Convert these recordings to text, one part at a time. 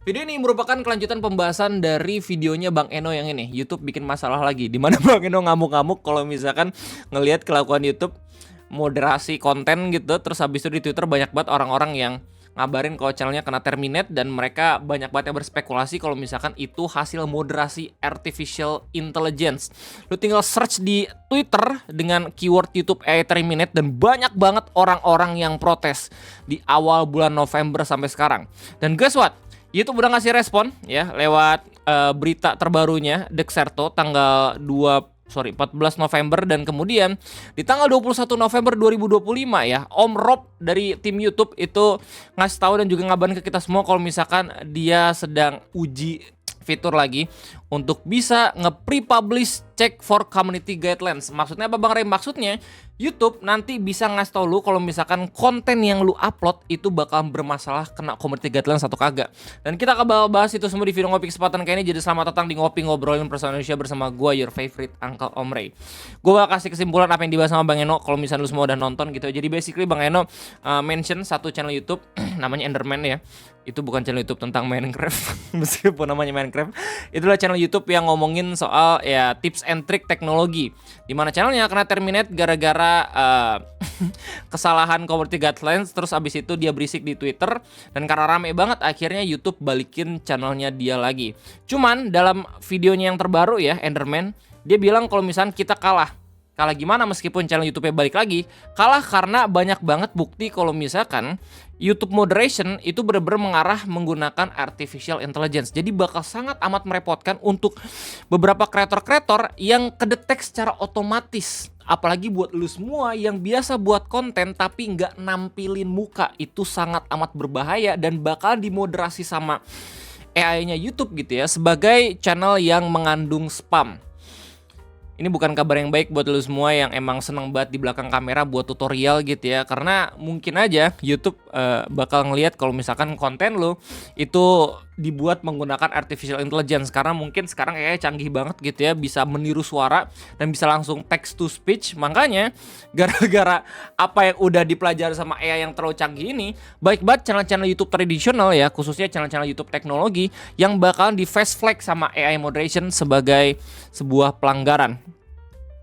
Video ini merupakan kelanjutan pembahasan dari videonya Bang Eno yang ini, YouTube bikin masalah lagi, di mana Bang Eno ngamuk-ngamuk kalau misalkan ngelihat kelakuan YouTube moderasi konten gitu. Terus habis itu di Twitter banyak banget orang-orang yang ngabarin kalau channelnya kena terminate, dan mereka banyak banget yang berspekulasi kalau misalkan itu hasil moderasi artificial intelligence. Lu tinggal search di Twitter dengan keyword YouTube AI terminate dan banyak banget orang-orang yang protes di awal bulan November sampai sekarang. Dan guess what? YouTube udah ngasih respon ya lewat berita terbarunya Dexerto tanggal 14 November, dan kemudian di tanggal 21 November 2025 ya, Om Rob dari tim YouTube itu ngasih tahu dan juga ngabarin ke kita semua kalau misalkan dia sedang uji fitur lagi untuk bisa nge-pre-publish check for community guidelines. Maksudnya apa Bang Ray? Maksudnya YouTube nanti bisa ngasih tau lu kalau misalkan konten yang lu upload itu bakal bermasalah kena community guidelines atau kagak. Dan kita akan bahas itu semua di video ngopi kesempatan kayak ini. Jadi selamat datang di Ngopi Ngobrolin Personal Indonesia bersama gue, your favorite Uncle Om Ray. Gue bakal kasih kesimpulan apa yang dibahas sama Bang Eno kalau misalnya lu semua udah nonton gitu. Jadi basically Bang Eno mention satu channel YouTube namanya Enderman ya. Itu bukan channel YouTube tentang Minecraft meskipun namanya Minecraft. Itulah channel YouTube yang ngomongin soal ya tips and trick teknologi, dimana channelnya kena terminate gara-gara kesalahan community guidelines. Terus abis itu dia berisik di Twitter, dan karena rame banget akhirnya YouTube balikin channelnya dia lagi. Cuman dalam videonya yang terbaru ya, Enderman, dia bilang kalau misalnya kita kalah gimana meskipun channel YouTube-nya balik lagi, kalah karena banyak banget bukti kalau misalkan YouTube moderation itu benar-benar mengarah menggunakan artificial intelligence. Jadi bakal sangat amat merepotkan untuk beberapa kreator-kreator yang kedetek secara otomatis. Apalagi buat lu semua yang biasa buat konten tapi nggak nampilin muka, itu sangat amat berbahaya dan bakal dimoderasi sama AI-nya YouTube gitu ya, sebagai channel yang mengandung spam. Ini bukan kabar yang baik buat lu semua yang emang seneng banget di belakang kamera buat tutorial gitu ya. Karena mungkin aja YouTube bakal ngelihat kalau misalkan konten lu itu dibuat menggunakan artificial intelligence. Karena mungkin sekarang AI canggih banget gitu ya, bisa meniru suara dan bisa langsung text to speech. Makanya gara-gara apa yang udah dipelajari sama AI yang terlalu canggih ini, baik banget channel-channel YouTube tradisional ya, khususnya channel-channel YouTube teknologi yang bakalan di fast flag sama AI moderation sebagai sebuah pelanggaran.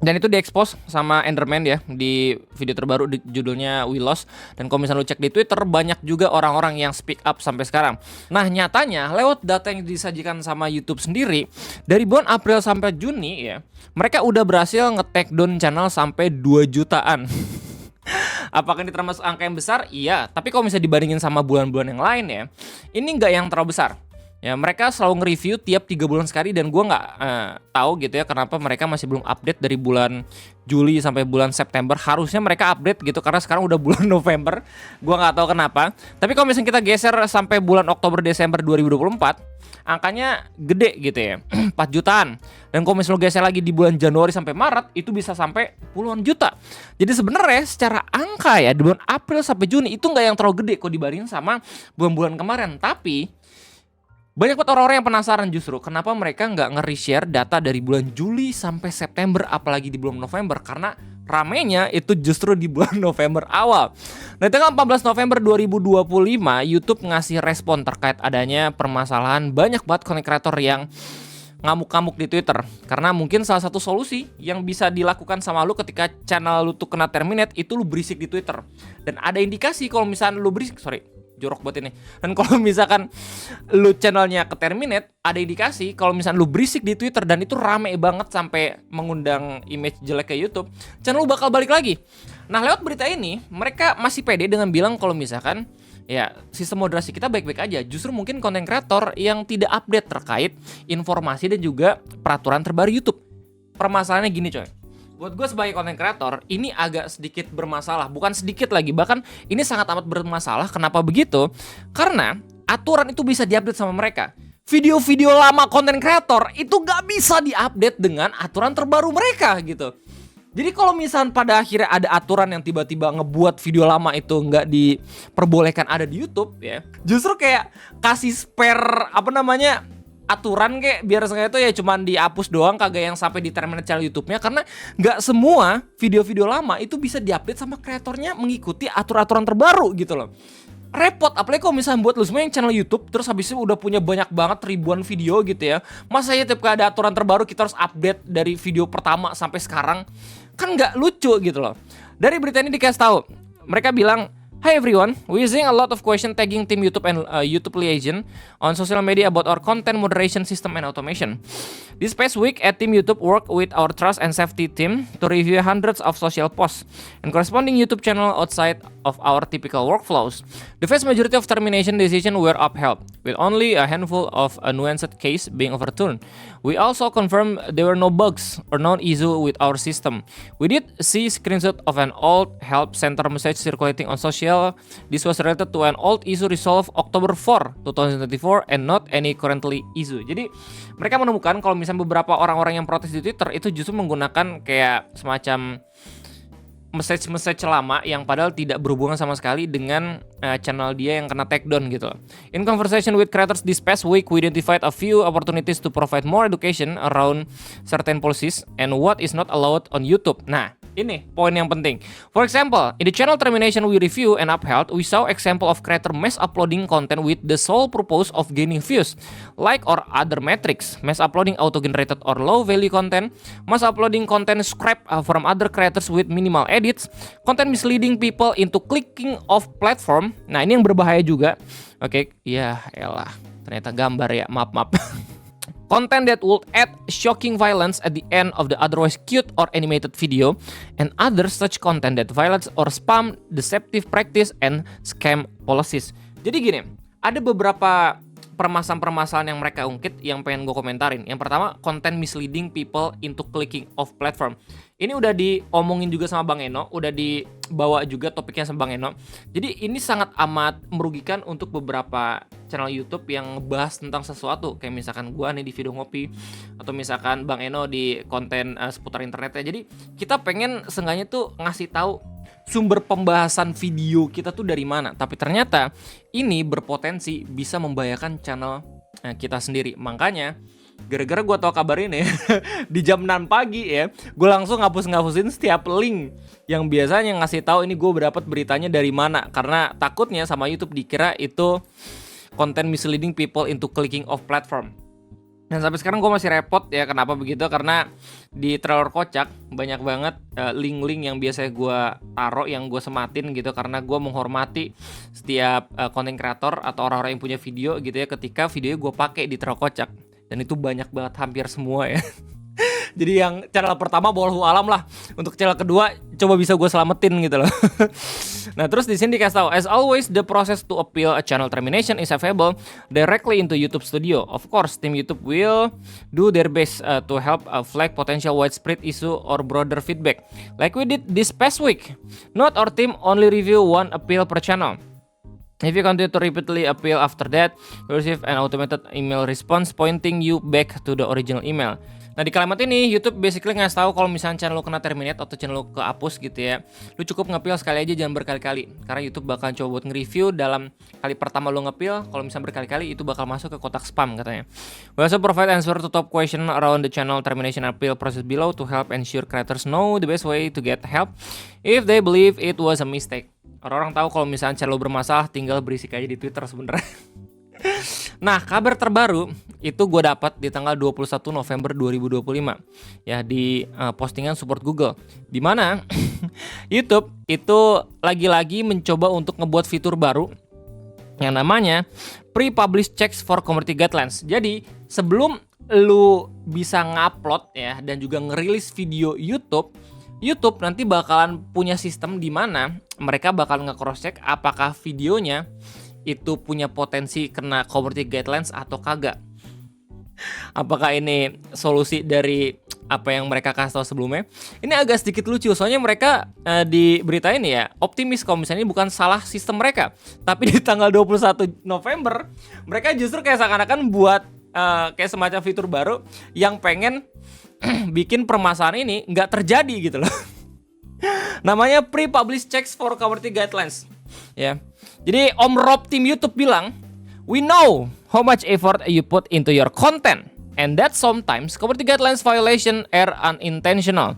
Dan itu diekspos sama Enderman ya di video terbaru judulnya We Lost. Dan kalau misalnya lu cek di Twitter, banyak juga orang-orang yang speak up sampai sekarang. Nah nyatanya lewat data yang disajikan sama YouTube sendiri, dari bulan April sampai Juni ya, mereka udah berhasil nge-take down channel sampai 2 jutaan. Apakah ini termasuk angka yang besar? Iya, tapi kalau misalnya dibandingin sama bulan-bulan yang lain ya, ini nggak yang terlalu besar. Ya, mereka selalu nge-review tiap 3 bulan sekali, dan gue nggak tahu gitu ya kenapa mereka masih belum update dari bulan Juli sampai bulan September. Harusnya mereka update gitu karena sekarang udah bulan November. Gue nggak tahu kenapa. Tapi kalau misalnya kita geser sampai bulan Oktober Desember 2024, angkanya gede gitu ya, 4 jutaan. Dan kalau misalnya geser lagi di bulan Januari sampai Maret, itu bisa sampai puluhan juta. Jadi sebenarnya secara angka ya di bulan April sampai Juni itu nggak yang terlalu gede kok dibandingin sama bulan-bulan kemarin. Tapi banyak banget orang-orang yang penasaran justru kenapa mereka nggak nge-reshare data dari bulan Juli sampai September, apalagi di bulan November, karena ramenya itu justru di bulan November awal. Nah, tanggal 14 November 2025 YouTube ngasih respon terkait adanya permasalahan banyak banget content creator yang ngamuk-ngamuk di Twitter. Karena mungkin salah satu solusi yang bisa dilakukan sama lu ketika channel lu tuh kena terminate itu lu berisik di Twitter. Dan ada indikasi kalau misalnya lu berisik, jorok buat ini. Dan kalau misalkan lu channelnya ke terminate, ada indikasi kalau misalkan lu berisik di Twitter dan itu rame banget sampai mengundang image jelek ke YouTube, channel lu bakal balik lagi. Nah, lewat berita ini, mereka masih pede dengan bilang kalau misalkan ya sistem moderasi kita baik-baik aja. Justru mungkin konten kreator yang tidak update terkait informasi dan juga peraturan terbaru YouTube. Permasalahannya gini coy, buat gue sebagai konten kreator, ini agak sedikit bermasalah. Bukan sedikit lagi, bahkan ini sangat amat bermasalah. Kenapa begitu? Karena aturan itu bisa diupdate sama mereka. Video-video lama konten kreator itu gak bisa diupdate dengan aturan terbaru mereka gitu. Jadi kalau misalnya pada akhirnya ada aturan yang tiba-tiba ngebuat video lama itu nggak diperbolehkan ada di YouTube ya, justru kayak kasih spare aturan kayak biar sengaja itu ya cuman dihapus doang, kagak yang sampai di terminate channel YouTube-nya, karena nggak semua video-video lama itu bisa diupdate sama kreatornya mengikuti aturan-aturan terbaru gitu loh. repot, apalagi kalau misalnya buat lu semua yang channel YouTube terus habis itu udah punya banyak banget ribuan video gitu ya. Masa ya tiap kali ada aturan terbaru kita harus update dari video pertama sampai sekarang, kan nggak lucu gitu loh. Dari berita ini dikasih tahu, mereka bilang, "Hi everyone, we're seeing a lot of question tagging team YouTube and YouTube liaison on social media about our content moderation system and automation. This past week, at Team YouTube worked with our trust and safety team to review hundreds of social posts and corresponding YouTube channel outside of our typical workflows. The vast majority of termination decisions were upheld, with only a handful of nuanced case being overturned. We also confirmed there were no bugs or no issue with our system. We did see screenshot of an old help center message circulating on social. This was related to an old issue resolved October 4, 2024 and not any currently issue." Jadi mereka menemukan kalau misalnya beberapa orang-orang yang protes di Twitter itu justru menggunakan kayak semacam message lama yang padahal tidak berhubungan sama sekali dengan channel dia yang kena takedown gitu. In conversation with creators this past week, we identified a few opportunities to provide more education around certain policies and what is not allowed on YouTube. Nah, ini poin yang penting. For example, in the channel termination we review and upheld, we saw example of creator mass uploading content with the sole purpose of gaining views, like or other metrics, mass uploading auto-generated or low-value content, mass uploading content scrapped from other creators with minimal edits, content misleading people into clicking off platform. Nah, ini yang berbahaya juga. Oke, ya elah, ternyata gambar ya, maaf. Content that would add shocking violence at the end of the otherwise cute or animated video, and other such content that violates or spam deceptive practice and scam policies. Jadi gini, ada beberapa permasalahan yang mereka ungkit yang pengen gue komentarin. Yang pertama, content misleading people into clicking off platform. Ini udah diomongin juga sama Bang Eno, udah dibawa juga topiknya sama Bang Eno. Jadi ini sangat amat merugikan untuk beberapa channel YouTube yang ngebahas tentang sesuatu, kayak misalkan gua nih di video ngopi, atau misalkan Bang Eno di konten seputar internetnya. Jadi kita pengen seenggaknya tuh ngasih tahu sumber pembahasan video kita tuh dari mana. Tapi ternyata ini berpotensi bisa membahayakan channel kita sendiri. Makanya gara-gara gue tahu kabar ini di jam 6 pagi ya, gue langsung ngapusin setiap link yang biasanya ngasih tahu ini gue dapat beritanya dari mana, karena takutnya sama YouTube dikira itu konten misleading people into clicking off platform. Dan sampai sekarang gue masih repot ya, kenapa begitu? Karena di trailer kocak banyak banget link-link yang biasanya gue taruh, yang gue sematin gitu, karena gue menghormati setiap content creator atau orang-orang yang punya video gitu ya, ketika videonya gue pakai di trailer kocak. Dan itu banyak banget, hampir semua ya. Jadi yang channel pertama wallahu alam lah, untuk channel kedua coba bisa gue selamatin gitu loh. Nah, terus di sini dikasih tahu, as always the process to appeal a channel termination is available directly into YouTube Studio. Of course, team YouTube will do their best to help flag potential widespread issue or broader feedback, like we did this past week. Note, our team only review one appeal per channel. If you continue to repeatedly appeal after that, you receive an automated email response pointing you back to the original email. Nah, di kalimat ini YouTube basically ngasih tahu kalau misalnya channel lu kena terminate atau channel lu kehapus gitu ya, lu cukup nge-appeal sekali aja, jangan berkali-kali. Karena YouTube bakal coba buat nge-review dalam kali pertama lu nge-appeal, kalau misalnya berkali-kali itu bakal masuk ke kotak spam katanya. We also provide answer to top question around the channel termination appeal process below to help ensure creators know the best way to get help if they believe it was a mistake. Orang-orang tahu kalau misalnya channel lu bermasalah, tinggal berisik aja di Twitter sebenarnya. Nah, kabar terbaru itu gue dapat di tanggal 21 November 2025 ya, di postingan support Google, di mana YouTube itu lagi-lagi mencoba untuk ngebuat fitur baru yang namanya pre-publish checks for community guidelines. Jadi sebelum lu bisa ngupload ya dan juga ngerilis video YouTube nanti bakalan punya sistem di mana mereka bakal nge-cross check apakah videonya itu punya potensi kena community guidelines atau kagak. Apakah ini solusi dari apa yang mereka kasih tahu sebelumnya? Ini agak sedikit lucu, soalnya mereka di berita ini ya optimis kalau misalnya ini bukan salah sistem mereka. Tapi di tanggal 21 November mereka justru kayak seakan-akan buat kayak semacam fitur baru yang pengen bikin permasalahan ini nggak terjadi gitu loh. Namanya pre-publish checks for community guidelines ya. Jadi Om Rob tim YouTube bilang, we know how much effort you put into your content and that sometimes community guidelines violation are unintentional.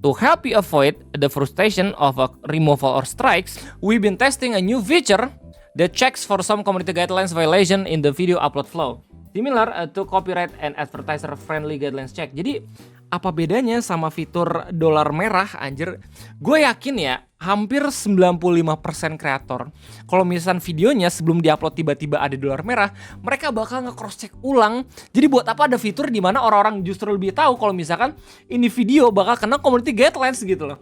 To help you avoid the frustration of a removal or strikes, we've been testing a new feature that checks for some community guidelines violation in the video upload flow. Similar to copyright and advertiser friendly guidelines check. Jadi apa bedanya sama fitur dolar merah anjir? Gue yakin ya hampir 95% kreator kalau misalkan videonya sebelum diupload tiba-tiba ada dolar merah, mereka bakal nge-cross check ulang. Jadi buat apa ada fitur di mana orang-orang justru lebih tahu kalau misalkan ini video bakal kena community guidelines gitu loh.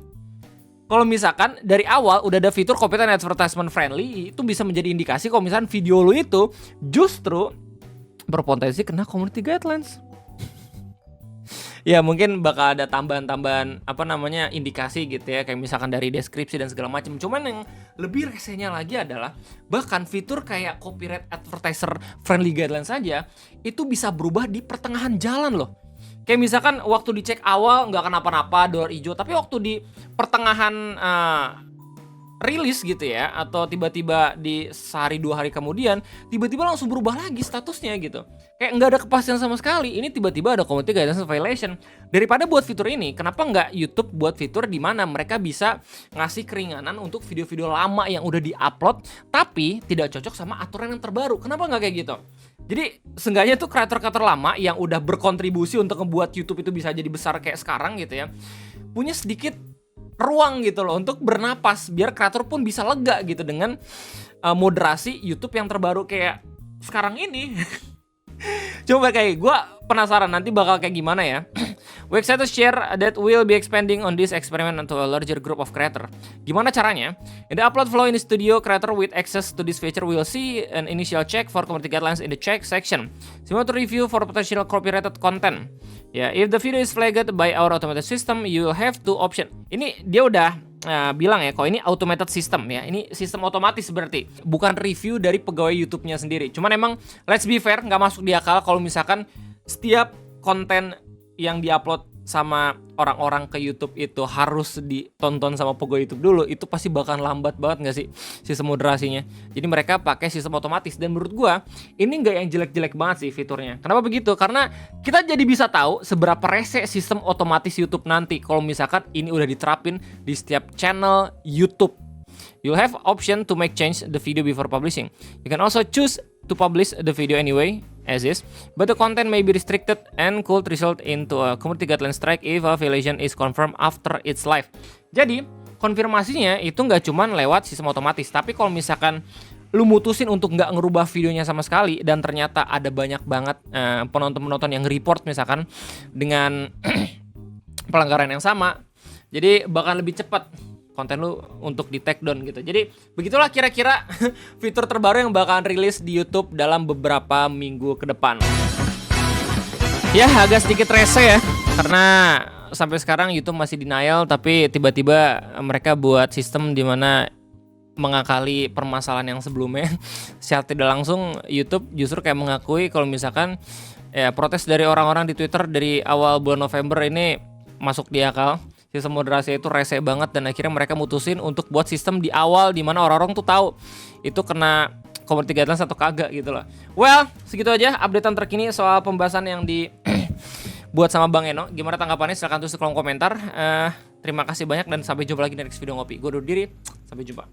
Kalau misalkan dari awal udah ada fitur copyright and advertisement friendly, itu bisa menjadi indikasi kalau misalkan video lu itu justru berpotensi kena community guidelines. Ya mungkin bakal ada tambahan-tambahan indikasi gitu ya, kayak misalkan dari deskripsi dan segala macam. Cuman yang lebih resenya lagi adalah bahkan fitur kayak copyright advertiser friendly guidelines saja itu bisa berubah di pertengahan jalan loh. Kayak misalkan waktu dicek awal nggak kenapa-napa dolar hijau, tapi waktu di pertengahan rilis gitu ya, atau tiba-tiba di sehari 2 hari kemudian tiba-tiba langsung berubah lagi statusnya gitu, kayak nggak ada kepastian sama sekali. Ini tiba-tiba ada community guidelines violation. Daripada buat fitur ini, kenapa nggak YouTube buat fitur di mana mereka bisa ngasih keringanan untuk video-video lama yang udah diupload tapi tidak cocok sama aturan yang terbaru? Kenapa nggak kayak gitu? Jadi seenggaknya tuh kreator-kreator lama yang udah berkontribusi untuk ngebuat YouTube itu bisa jadi besar kayak sekarang gitu ya, punya sedikit ruang gitu loh untuk bernapas, biar kreator pun bisa lega gitu dengan moderasi YouTube yang terbaru kayak sekarang ini. Coba kayak gue penasaran nanti bakal kayak gimana ya. We excited to share that we'll be expanding on this experiment to a larger group of creator. Gimana caranya? In the upload flow in the studio, creator with access to this feature will see an initial check for community guidelines in the check section, similar to review for potential copyrighted content. Ya, if the video is flagged by our automated system, you will have two option. Ini dia udah bilang ya, kalau ini automated system ya, ini sistem otomatis berarti, bukan review dari pegawai YouTube-nya sendiri. Cuman emang let's be fair, nggak masuk di akal kalau misalkan setiap konten yang diupload sama orang-orang ke YouTube itu harus ditonton sama pegawai YouTube dulu. Itu pasti bakal lambat banget nggak sih sistem moderasinya. Jadi mereka pakai sistem otomatis, dan menurut gua ini nggak yang jelek-jelek banget sih fiturnya. Kenapa begitu? Karena kita jadi bisa tahu seberapa rese sistem otomatis YouTube nanti kalau misalkan ini udah diterapin di setiap channel YouTube. You'll have option to make change the video before publishing. You can also choose to publish the video anyway as is, but the content may be restricted and could result into a community guideline strike if a violation is confirmed after its live. Jadi konfirmasinya itu nggak cuman lewat sistem otomatis, tapi kalau misalkan lu mutusin untuk nggak ngerubah videonya sama sekali dan ternyata ada banyak banget penonton-penonton yang report misalkan dengan pelanggaran yang sama, jadi bakal lebih cepat konten lu untuk di take down gitu. Jadi begitulah kira-kira fitur terbaru yang bakalan rilis di YouTube dalam beberapa minggu ke depan. Ya agak sedikit rese ya, karena sampai sekarang YouTube masih denial, tapi tiba-tiba mereka buat sistem di mana mengakali permasalahan yang sebelumnya. Secara tidak langsung YouTube justru kayak mengakui kalau misalkan ya protes dari orang-orang di Twitter dari awal bulan November ini masuk di akal. Sistem moderasi itu rese banget, dan akhirnya mereka mutusin untuk buat sistem di awal di mana orang-orang tuh tahu itu kena community guidelines atau kagak gitu loh. Well, segitu aja updatean terkini soal pembahasan yang dibuat sama Bang Eno. Gimana tanggapannya? Silahkan tulis di kolom komentar. Terima kasih banyak dan sampai jumpa lagi di next video ngopi. Gue undur diri. Sampai jumpa.